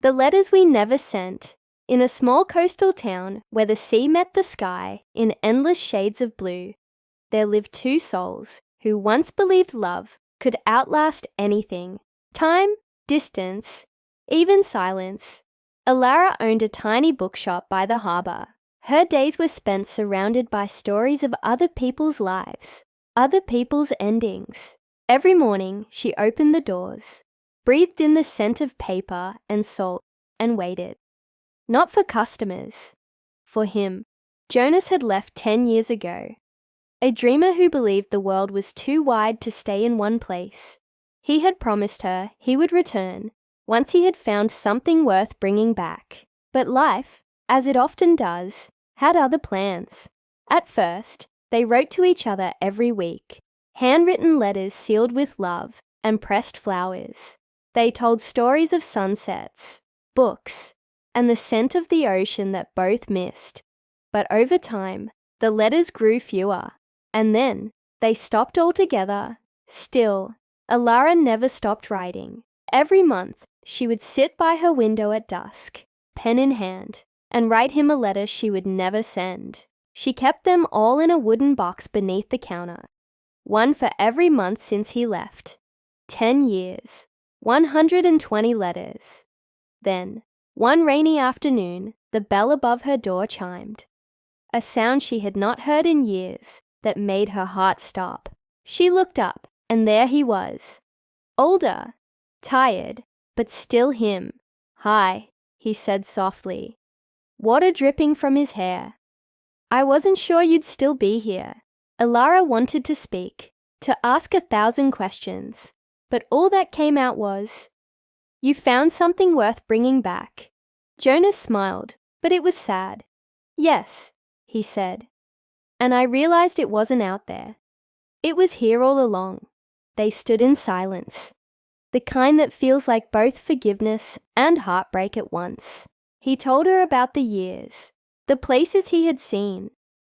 The letters we never sent. In a small coastal town where the sea met the sky in endless shades of blue, there lived two souls who once believed love could outlast anything. Time, distance, even silence. Alara owned a tiny bookshop by the harbour. Her days were spent surrounded by stories of other people's lives, other people's endings. Every morning she opened the doors, breathed in the scent of paper and salt, and waited. Not for customers. For him. Jonas had left 10 years ago. A dreamer who believed the world was too wide to stay in one place. He had promised her he would return once he had found something worth bringing back. But life, as it often does, had other plans. At first, they wrote to each other every week, handwritten letters sealed with love and pressed flowers. They told stories of sunsets, books, and the scent of the ocean that both missed. But over time, the letters grew fewer, and then they stopped altogether. Still, Alara never stopped writing. Every month, she would sit by her window at dusk, pen in hand, and write him a letter she would never send. She kept them all in a wooden box beneath the counter, one for every month since he left. 10 years, 120 letters. Then, one rainy afternoon, the bell above her door chimed. A sound she had not heard in years that made her heart stop. She looked up, and there he was. Older, tired, but still him. "Hi," he said softly, water dripping from his hair. "I wasn't sure you'd still be here." Alara wanted to speak, to ask 1,000 questions, but all that came out was, "You found something worth bringing back." Jonas smiled, but it was sad. "Yes," he said, "and I realized it wasn't out there. It was here all along." They stood in silence, the kind that feels like both forgiveness and heartbreak at once. He told her about the years, the places he had seen,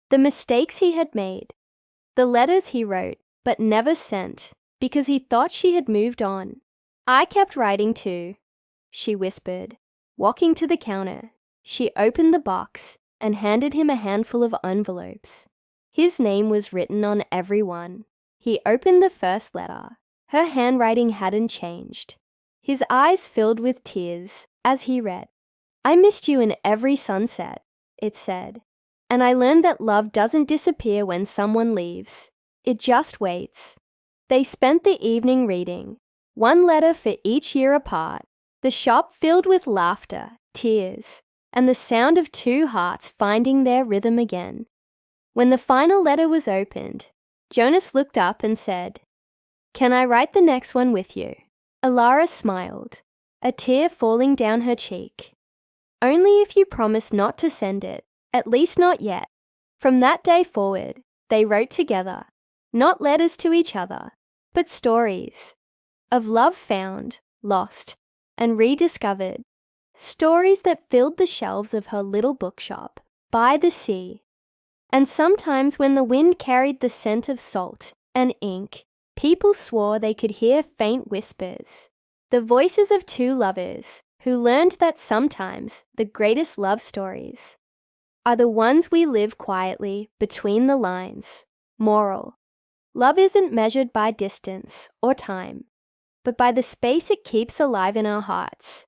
the mistakes he had made, the letters he wrote but never sent because he thought she had moved on. "I kept writing too," she whispered. Walking to the counter, she opened the box and handed him a handful of envelopes. His name was written on every one. He opened the first letter. Her handwriting hadn't changed. His eyes filled with tears as he read. "I missed you in every sunset," it said, "and I learned that love doesn't disappear when someone leaves. It just waits." They spent the evening reading, one letter for each year apart, the shop filled with laughter, tears, and the sound of two hearts finding their rhythm again. When the final letter was opened, Jonas looked up and said, "Can I write the next one with you?" Alara smiled, a tear falling down her cheek. "Only if you promise not to send it, at least not yet." From that day forward, they wrote together, not letters to each other, but stories of love found, lost, and rediscovered. Stories that filled the shelves of her little bookshop by the sea. And sometimes when the wind carried the scent of salt and ink, people swore they could hear faint whispers, the voices of two lovers who learned that sometimes the greatest love stories are the ones we live quietly between the lines. Moral: love isn't measured by distance or time, but by the space it keeps alive in our hearts,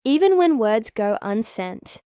even when words go unsent.